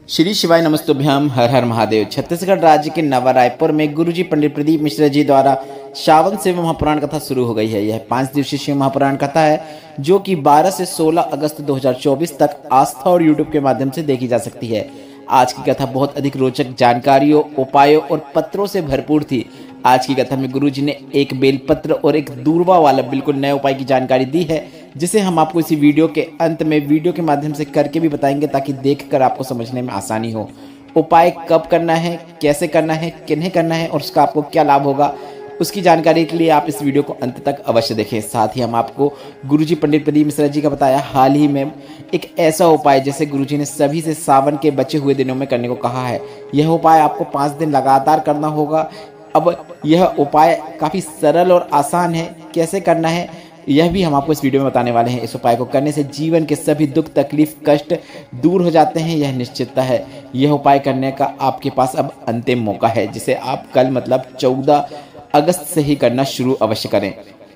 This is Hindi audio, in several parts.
श्री शिवाय नमस्तुभ्याम। हर हर महादेव। छत्तीसगढ़ राज्य के नवा रायपुर में गुरुजी पंडित प्रदीप मिश्रा जी द्वारा श्रावण शिव महापुराण कथा शुरू हो गई है। यह 5 दिवसीय शिव महापुराण कथा है जो कि 12 से 16 अगस्त 2024 तक आस्था और यूट्यूब के माध्यम से देखी जा सकती है। आज की कथा बहुत अधिक रोचक जानकारियों, उपायों और पत्रों से भरपूर थी। आज की कथा में गुरुजी ने एक बेलपत्र और एक दूरवा वाला बिल्कुल नए उपाय की जानकारी दी है, जिसे हम आपको इसी वीडियो के अंत में वीडियो के माध्यम से करके भी बताएंगे ताकि देखकर आपको समझने में आसानी हो। उपाय कब करना है, कैसे करना है, किन्हें करना है और उसका आपको क्या लाभ होगा, उसकी जानकारी के लिए आप इस वीडियो को अंत तक अवश्य देखें। साथ ही हम आपको गुरुजी पंडित प्रदीप मिश्रा जी का बताया हाल ही में एक ऐसा उपाय जैसे गुरुजी ने सभी से सावन के बचे हुए दिनों में करने को कहा है। यह उपाय आपको 5 दिन लगातार करना होगा। अब यह उपाय काफ़ी सरल और आसान है। कैसे करना है यह भी हम आपको इस वीडियो में बताने वाले हैं। इस उपाय को करने से जीवन के सभी दुख, तकलीफ, कष्ट दूर हो जाते हैं, यह निश्चितता है। यह उपाय करने का आपके पास अब अंतिम मौका है, जिसे आप कल मतलब 14 अगस्त से ही करना शुरू अवश्य करें।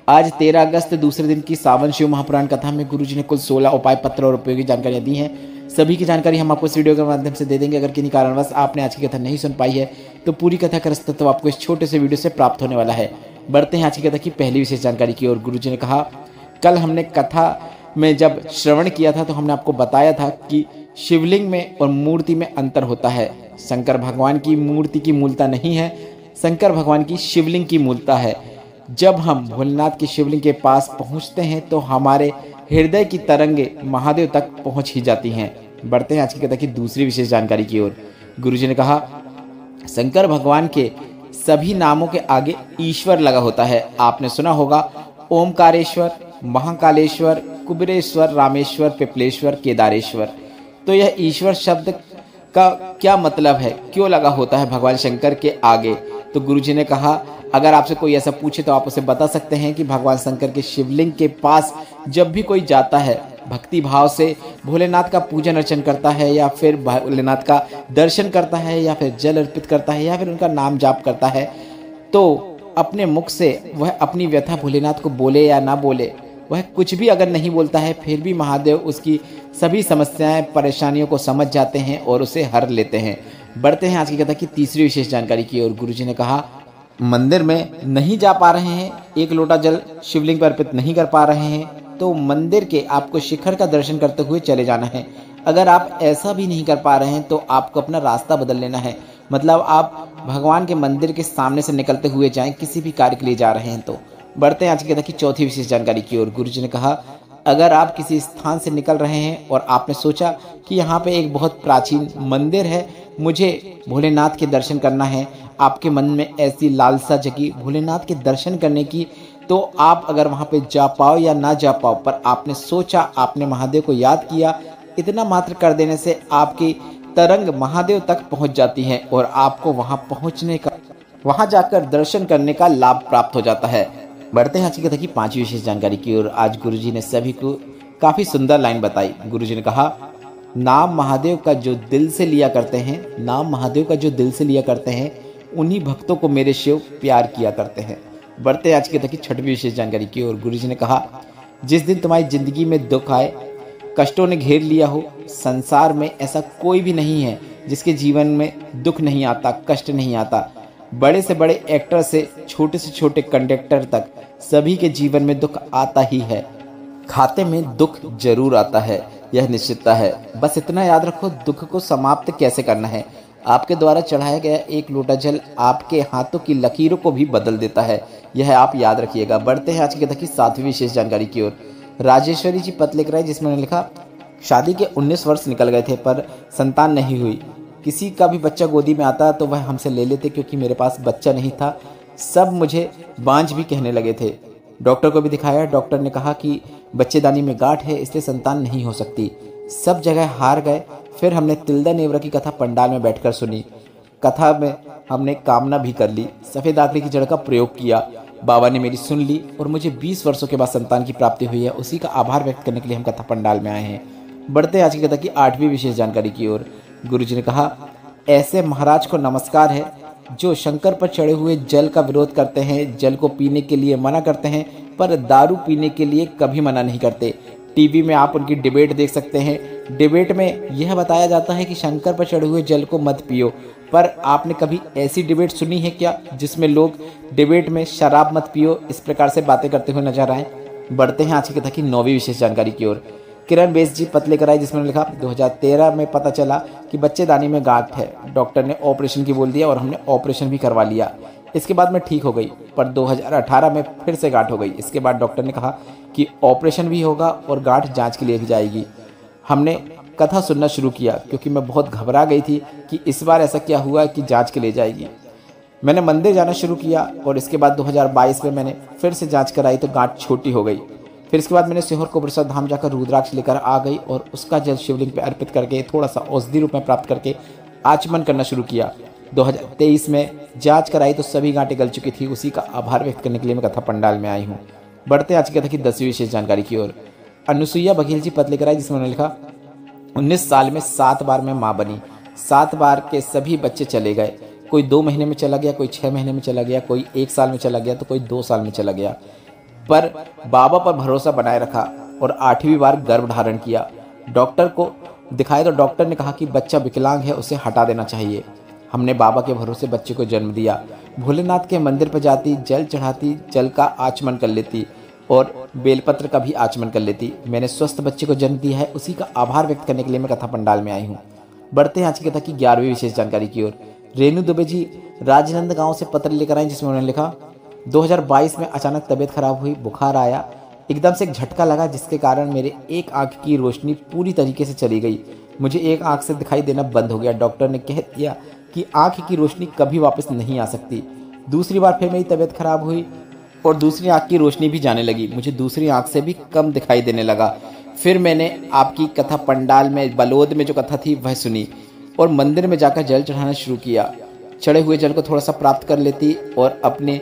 आज 13 अगस्त दूसरे दिन की सावन शिव महापुराण कथा में गुरुजी ने कुल 16 उपाय, पत्र और उपयोगी जानकारियां दी हैं। सभी की जानकारी हम आपको इस वीडियो के माध्यम से दे देंगे। अगर किन्हीं कारणवश आपने आज की कथा नहीं सुन पाई है तो पूरी कथा का रसतत्व आपको इस छोटे से वीडियो से प्राप्त होने वाला है। बढ़ते हैं आज की कथा की पहली विशेष जानकारी की ओर। गुरुजी ने कहा, कल हमने कथा में जब श्रवण किया था तो हमने आपको बताया था कि शिवलिंग में और मूर्ति में अंतर होता है। शंकर भगवान की मूर्ति की मूलता नहीं है, शंकर भगवान की शिवलिंग की मूलता है। जब हम भोलेनाथ की शिवलिंग के पास पहुंचते हैं तो हमारे हृदय की तरंगे महादेव तक पहुंच ही जाती हैं। बढ़ते हैं आज की कथा की दूसरी विशेष जानकारी की ओर। गुरुजी ने कहा, शंकर भगवान के सभी नामों के आगे ईश्वर लगा होता है। आपने सुना होगा ओमकारेश्वर, महाकालेश्वर, कुबेरेश्वर, रामेश्वर, पिपलेश्वर, केदारेश्वर। तो यह ईश्वर शब्द का क्या मतलब है, क्यों लगा होता है भगवान शंकर के आगे? तो गुरुजी ने कहा, अगर आपसे कोई ऐसा पूछे तो आप उसे बता सकते हैं कि भगवान शंकर के शिवलिंग के पास जब भी कोई जाता है, भक्ति भाव से भोलेनाथ का पूजन अर्चन करता है या फिर भोलेनाथ का दर्शन करता है या फिर जल अर्पित करता है या फिर उनका नाम जाप करता है, तो अपने मुख से वह अपनी व्यथा भोलेनाथ को बोले या ना बोले, वह कुछ भी अगर नहीं बोलता है फिर भी महादेव उसकी सभी समस्याएं, परेशानियों को समझ जाते हैं और उसे हर लेते हैं। बढ़ते हैं आज की कथा की तीसरी विशेष जानकारी की ओर। गुरुजी ने कहा, मंदिर में नहीं जा पा रहे हैं, एक लोटा जल शिवलिंग पर अर्पित नहीं कर पा रहे हैं, तो मंदिर के आपको शिखर का दर्शन करते हुए चले जाना है। अगर आप ऐसा भी नहीं कर पा रहे हैं तो आपको अपना रास्ता बदल लेना है। मतलब आप भगवान के मंदिर के सामने से निकलते हुए जाएं, किसी भी कार्य के लिए जा रहे हैं तो। बढ़ते हैं आज की कथा की चौथी विशेष जानकारी की ओर। गुरुजी ने कहा, अगर आप किसी स्थान से निकल रहे हैं और आपने सोचा कि यहाँ पे एक बहुत प्राचीन मंदिर है, मुझे भोलेनाथ के दर्शन करना है, आपके मन में ऐसी लालसा जगी भोलेनाथ के दर्शन करने की, तो आप अगर वहाँ पे जा पाओ या ना जा पाओ, पर आपने सोचा, आपने महादेव को याद किया, इतना मात्र कर देने से आपकी तरंग महादेव तक पहुँच जाती है और आपको वहाँ जाकर दर्शन करने का लाभ प्राप्त हो जाता है। बढ़ते हैं आज की कथा की 5वीं विशेष जानकारी की ओर। आज गुरुजी ने सभी को काफ़ी सुंदर लाइन बताई। गुरुजी ने कहा, नाम महादेव का जो दिल से लिया करते हैं, नाम महादेव का जो दिल से लिया करते हैं, उन्हीं भक्तों को मेरे शिव प्यार किया करते हैं। बढ़ते आज की कथा की 6वीं विशेष जानकारी की ओर। गुरुजी ने कहा, जिस दिन तुम्हारी जिंदगी में दुख आए, कष्टों ने घेर लिया हो, संसार में ऐसा कोई भी नहीं है जिसके जीवन में दुख नहीं आता, कष्ट नहीं आता। बड़े से बड़े एक्टर से छोटे कंडक्टर तक सभी के जीवन में दुख आता ही है। खाते में दुख जरूर आता है, यह निश्चितता है। बस इतना याद रखो, दुख को समाप्त कैसे करना है। आपके द्वारा चढ़ाया गया एक लोटा जल आपके हाथों की लकीरों को भी बदल देता है, यह आप याद रखिएगा। बढ़ते हैं आज की कथा की 7वीं विशेष जानकारी की ओर। राजेश्वरी जी पत्र लिख रहे हैं, जिसमें लिखा, शादी के 19 वर्ष निकल गए थे पर संतान नहीं हुई। किसी का भी बच्चा गोदी में आता तो वह हमसे ले लेते, क्योंकि मेरे पास बच्चा नहीं था। सब मुझे बांझ भी कहने लगे थे। डॉक्टर को भी दिखाया, डॉक्टर ने कहा कि बच्चेदानी में गांठ है, इसलिए संतान नहीं हो सकती। सब जगह हार गए। फिर हमने तिल्दा नेवरा की कथा पंडाल में बैठकर सुनी। कथा में हमने कामना भी कर ली, सफ़ेद आखरी की जड़ का प्रयोग किया। बाबा ने मेरी सुन ली और मुझे 20 वर्षों के बाद संतान की प्राप्ति हुई है। उसी का आभार व्यक्त करने के लिए हम कथा पंडाल में आए हैं। बढ़ते आज की कथा की 8वीं विशेष जानकारी की ओर। गुरुजी ने कहा, ऐसे महाराज को नमस्कार है जो शंकर पर चढ़े हुए जल का विरोध करते हैं, जल को पीने के लिए मना करते हैं पर दारू पीने के लिए कभी मना नहीं करते। टीवी में आप उनकी डिबेट देख सकते हैं। डिबेट में यह बताया जाता है कि शंकर पर चढ़े हुए जल को मत पियो, पर आपने कभी ऐसी डिबेट सुनी है क्या जिसमें लोग डिबेट में शराब मत पियो इस प्रकार से बातें करते हुए नजर आए। बढ़ते हैं आज की कथा की 9वीं विशेष जानकारी की ओर। किरण बेस जी पत्र लेकर आई जिसमें लिखा 2013 में पता चला कि बच्चेदानी में गांठ है। डॉक्टर ने ऑपरेशन की बोल दिया और हमने ऑपरेशन भी करवा लिया। इसके बाद मैं ठीक हो गई, पर 2018 में फिर से गांठ हो गई। इसके बाद डॉक्टर ने कहा कि ऑपरेशन भी होगा और गांठ जांच के लिए भी जाएगी। हमने कथा सुनना शुरू किया क्योंकि मैं बहुत घबरा गई थी कि इस बार ऐसा क्या हुआ कि जांच के लिए जाएगी। मैंने मंदिर जाना शुरू किया और इसके बाद 2022 में मैंने फिर से जांच कराई तो गांठ छोटी हो गई। फिर इसके बाद मैंने सीहोर कोपरेश्वर धाम जाकर रुद्राक्ष लेकर आ गई और उसका जल शिवलिंग पर अर्पित करके थोड़ा सा औषधि रूप में प्राप्त करके आचमन करना शुरू किया। 2023 में जांच कराई तो सभी गांठें गल चुकी थी। उसी का आभार व्यक्त करने के लिए मैं कथा पंडाल में आई हूँ। बढ़ते आज की कथा की 10वीं विशेष जानकारी की ओर। अनुसुईया बघेल जी पत्र लेकर आई जिसमें उन्होंने लिखा 19 साल में 7 बार मैं माँ बनी। 7 बार के सभी बच्चे चले गए। कोई 2 महीने में चला गया, कोई 6 महीने में चला गया, कोई 1 साल में चला गया तो कोई 2 साल में चला गया, पर बाबा पर भरोसा बनाए रखा और 8वीं बार गर्भ धारण किया। डॉक्टर को दिखाया तो डॉक्टर ने कहा कि बच्चा विकलांग है, उसे हटा देना चाहिए। हमने बाबा के भरोसे बच्चे को जन्म दिया। भोलेनाथ के मंदिर पर जाती, जल चढ़ाती, जल का आचमन कर लेती और बेलपत्र का भी आचमन कर लेती। मैंने स्वस्थ बच्चे को जन्म दिया है, उसी का आभार व्यक्त करने के लिए मैं कथा पंडाल में आई हूँ। बढ़ते हैं आज की कथा की 11वीं विशेष जानकारी की ओर। रेणु दुबे जी राजनंद गांव से पत्र लेकर आए जिसमें उन्होंने लिखा 2022 में अचानक तबीयत खराब हुई, बुखार आया, एकदम से एक झटका लगा जिसके कारण मेरे एक आंख की रोशनी पूरी तरीके से चली गई। मुझे एक आंख से दिखाई देना बंद हो गया। डॉक्टर ने कह दिया कि आंख की रोशनी कभी वापस नहीं आ सकती। दूसरी बार फिर मेरी तबीयत खराब हुई और दूसरी आंख की रोशनी भी जाने लगी। मुझे दूसरी आंख से भी कम दिखाई देने लगा। फिर मैंने आपकी कथा पंडाल में बलोद में जो कथा थी वह सुनी और मंदिर में जाकर जल चढ़ाना शुरू किया। चढ़े हुए जल को थोड़ा सा प्राप्त कर लेती और अपने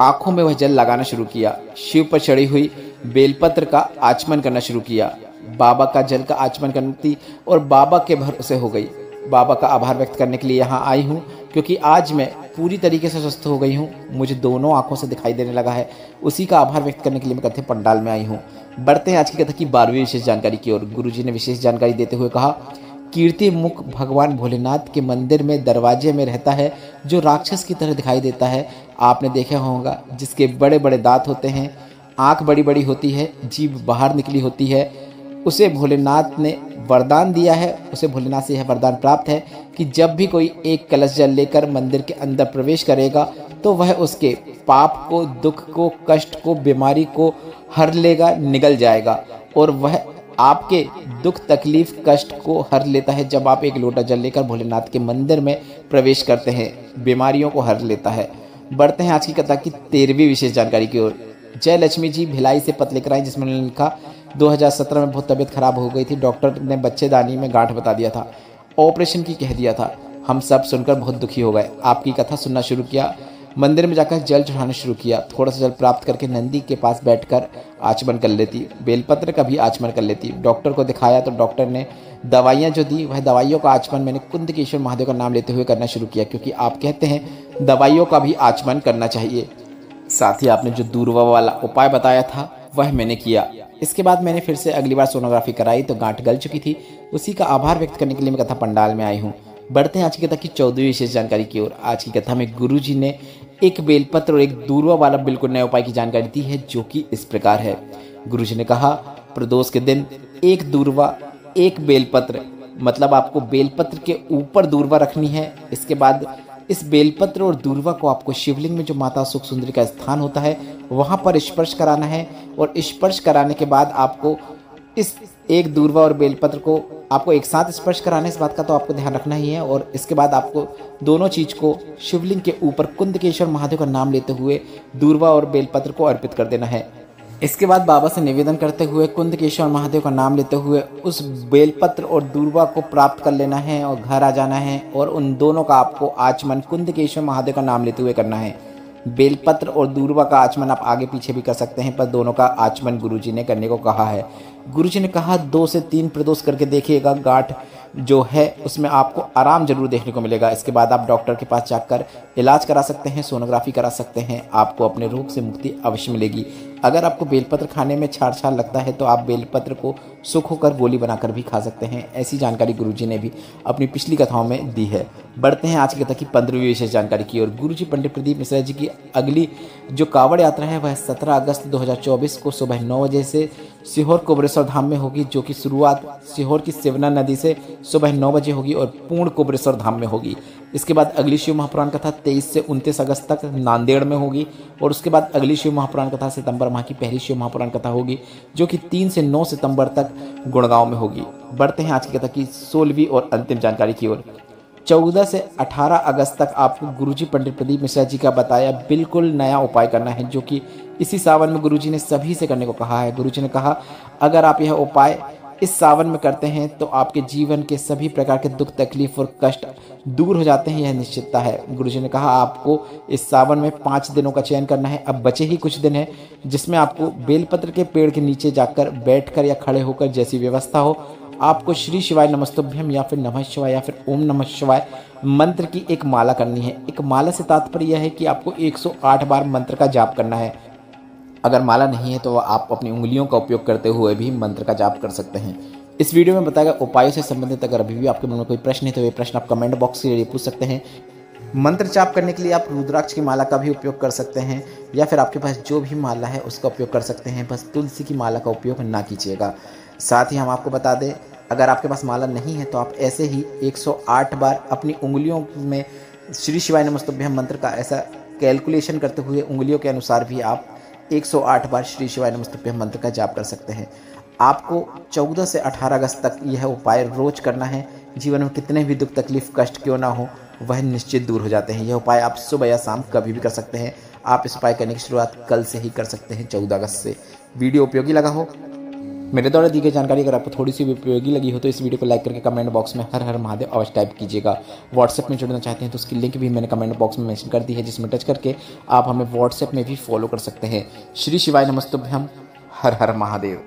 आंखों में वह जल लगाना शुरू किया। शिव पर चढ़ी हुई बेलपत्र का आचमन करना शुरू किया। बाबा का जल का आचमन करती और बाबा के भरोसे हो गई। बाबा का आभार व्यक्त करने के लिए यहाँ आई हूँ क्योंकि आज मैं पूरी तरीके से स्वस्थ हो गई हूँ। मुझे दोनों आंखों से दिखाई देने लगा है। उसी का आभार व्यक्त करने के लिए मैं कथा पंडाल में आई हूँ। बढ़ते हैं आज की कथा की 12वीं विशेष जानकारी की ओर। गुरुजी ने विशेष जानकारी देते हुए कहा कीर्ति मुख भगवान भोलेनाथ के मंदिर में दरवाजे में रहता है जो राक्षस की तरह दिखाई देता है। आपने देखा होगा जिसके बड़े बड़े दांत होते हैं, आंख बड़ी बड़ी होती है, जीभ बाहर निकली होती है। उसे भोलेनाथ ने वरदान दिया है। उसे भोलेनाथ से यह वरदान प्राप्त है कि जब भी कोई एक कलश जल लेकर मंदिर के अंदर प्रवेश करेगा तो वह उसके पाप को, दुख को, कष्ट को, बीमारी को हर लेगा, निगल जाएगा और वह आपके दुख, तकलीफ, कष्ट को हर लेता है। जब आप एक लोटा जल लेकर भोलेनाथ के मंदिर में प्रवेश करते हैं, बीमारियों को हर लेता है। बढ़ते हैं आज की कथा की 13वीं विशेष जानकारी की ओर। जय लक्ष्मी जी भिलाई से पत्र लेकर आई जिसमें उन्होंने लिखा 2017 में बहुत तबीयत खराब हो गई थी। डॉक्टर ने बच्चेदानी में गांठ बता दिया था, ऑपरेशन की कह दिया था। हम सब सुनकर बहुत दुखी हो गए। आपकी कथा सुनना शुरू किया, मंदिर में जाकर जल चढ़ाना शुरू किया। थोड़ा सा जल प्राप्त करके नंदी के पास बैठकर आचमन कर लेती, बेलपत्र का भी आचमन कर लेती। डॉक्टर को दिखाया तो डॉक्टर ने दवाइयाँ जो दी वह दवाइयों का आचमन मैंने कुंदकेश्वर महादेव का नाम लेते हुए करना शुरू किया क्योंकि आप कहते हैं दवाइयों का भी आचमन करना चाहिए। साथ ही आपने जो दूरवा वाला उपाय बताया था वह मैंने किया। इसके बाद मैंने फिर से अगली बार सोनोग्राफी कराई तो गांठ गल चुकी थी। उसी का आभार व्यक्त करने के लिए मैं कथा पंडाल में आई हूँ। बढ़ते हैं आज की कथा की 14वीं विशेष जानकारी की ओर। आज की कथा में गुरुजी ने एक बेलपत्र और एक दूरवा वाला बिल्कुल नए उपाय की जानकारी दी है जो कि इस प्रकार है। गुरुजी ने कहा प्रदोष के दिन एक दूरवा एक बेलपत्र, मतलब आपको बेलपत्र के ऊपर दूरवा रखनी है। इसके बाद इस बेलपत्र और दूरवा को आपको शिवलिंग में जो माता सुख सुंदरी का स्थान होता है वहां पर स्पर्श कराना है और स्पर्श कराने के बाद आपको इस एक दूरवा और बेलपत्र को आपको एक साथ स्पर्श कराने, इस बात का तो आपको ध्यान रखना ही है। और इसके बाद आपको दोनों चीज को शिवलिंग के ऊपर कुंदकेश्वर महादेव का नाम लेते हुए दूरवा और बेलपत्र को अर्पित कर देना है। इसके बाद बाबा से निवेदन करते हुए कुंदकेश्वर महादेव का नाम लेते हुए उस बेलपत्र और दूरवा को प्राप्त कर लेना है और घर आ जाना है और उन दोनों का आपको आचमन कुंदकेश्वर महादेव का नाम लेते हुए करना है। बेलपत्र और दूर्वा का आचमन आप आगे पीछे भी कर सकते हैं, पर दोनों का आचमन गुरुजी ने करने को कहा है। गुरुजी ने कहा 2 से 3 प्रदोष करके देखिएगा, गांठ जो है उसमें आपको आराम जरूर देखने को मिलेगा। इसके बाद आप डॉक्टर के पास जाकर इलाज करा सकते हैं, सोनोग्राफी करा सकते हैं, आपको अपने रोग से मुक्ति अवश्य मिलेगी। अगर आपको बेलपत्र खाने में छाड़ लगता है तो आप बेलपत्र को सूख होकर गोली बनाकर भी खा सकते हैं। ऐसी जानकारी गुरुजी ने भी अपनी पिछली कथाओं में दी है। बढ़ते हैं आज की कथा की 15वीं विशेष जानकारी की ओर। गुरुजी पंडित प्रदीप मिश्रा जी की अगली जो कांवड़ यात्रा है वह 17 अगस्त 2024 को सुबह 9 बजे से सीहोर कोबरेश्वर धाम में होगी, जो कि शुरुआत सीहोर की सिवना नदी से सुबह 9 बजे होगी और पूर्ण कोबरेश्वर धाम में होगी। इसके बाद अगली शिव महापुराण कथा 23 से 29 अगस्त तक नांदेड़ में होगी और उसके बाद अगली शिव महापुराण कथा सितंबर माह की पहली शिव महापुराण कथा होगी, जो कि 3 से 9 सितंबर तक गुड़गांव में होगी। बढ़ते हैं आज की कथा की 16वीं और अंतिम जानकारी की ओर। 14 से 18 अगस्त तक आपको गुरुजी पंडित प्रदीप मिश्रा जी का बताया बिल्कुल नया उपाय करना है, जो कि इसी सावन में गुरुजी ने सभी से करने को कहा है। गुरुजी ने कहा अगर आप यह उपाय इस सावन में करते हैं तो आपके जीवन के सभी प्रकार के दुख, तकलीफ और कष्ट दूर हो जाते हैं, यह निश्चितता है। गुरुजी ने कहा आपको इस सावन में 5 दिनों का चयन करना है। अब बचे ही कुछ दिन है जिसमें आपको बेलपत्र के पेड़ के नीचे जाकर बैठकर या खड़े होकर जैसी व्यवस्था हो, आपको श्री शिवाय नमस्तुभ्यम या फिर नमः शिवाय या फिर ओम नमः शिवाय मंत्र की एक माला करनी है। एक माला से तात्पर्य यह है कि आपको 108 बार मंत्र का जाप करना है। अगर माला नहीं है तो आप अपनी उंगलियों का उपयोग करते हुए भी मंत्र का जाप कर सकते हैं। इस वीडियो में बताया गया उपायों से संबंधित अगर अभी भी आपके मन में कोई प्रश्न है तो ये प्रश्न आप कमेंट बॉक्स के जरिए पूछ सकते हैं। मंत्र जाप करने के लिए आप रुद्राक्ष की माला का भी उपयोग कर सकते हैं या फिर आपके पास जो भी माला है उसका उपयोग कर सकते हैं, बस तुलसी की माला का उपयोग ना कीजिएगा। साथ ही हम आपको बता दें अगर आपके पास माला नहीं है तो आप ऐसे ही 108 बार अपनी उंगलियों में श्री शिवाय नमस्तुभ्यम मंत्र का ऐसा कैलकुलेशन करते हुए उंगलियों के अनुसार भी आप 108 बार श्री शिवाय नमस्तुभ्यम मंत्र का जाप कर सकते हैं। आपको 14 से 18 अगस्त तक यह उपाय रोज करना है। जीवन में कितने भी दुख, तकलीफ, कष्ट क्यों ना हो वह निश्चित दूर हो जाते हैं। यह उपाय आप सुबह या शाम कभी भी कर सकते हैं। आप इस उपाय करने की शुरुआत कल से ही कर सकते हैं, 14 अगस्त से। वीडियो उपयोगी लगा हो, मेरे द्वारा दी गई जानकारी अगर आपको थोड़ी सी भी उपयोगी लगी हो तो इस वीडियो को लाइक करके कमेंट बॉक्स में हर हर महादेव अवश्य टाइप कीजिएगा। व्हाट्सएप में जुड़ना चाहते हैं तो उसकी लिंक भी मैंने कमेंट बॉक्स में मेंशन कर दी है, जिसमें टच करके आप हमें व्हाट्सएप में भी फॉलो कर सकते हैं। श्री शिवाय नमस्तुभ्यम, हर हर महादेव।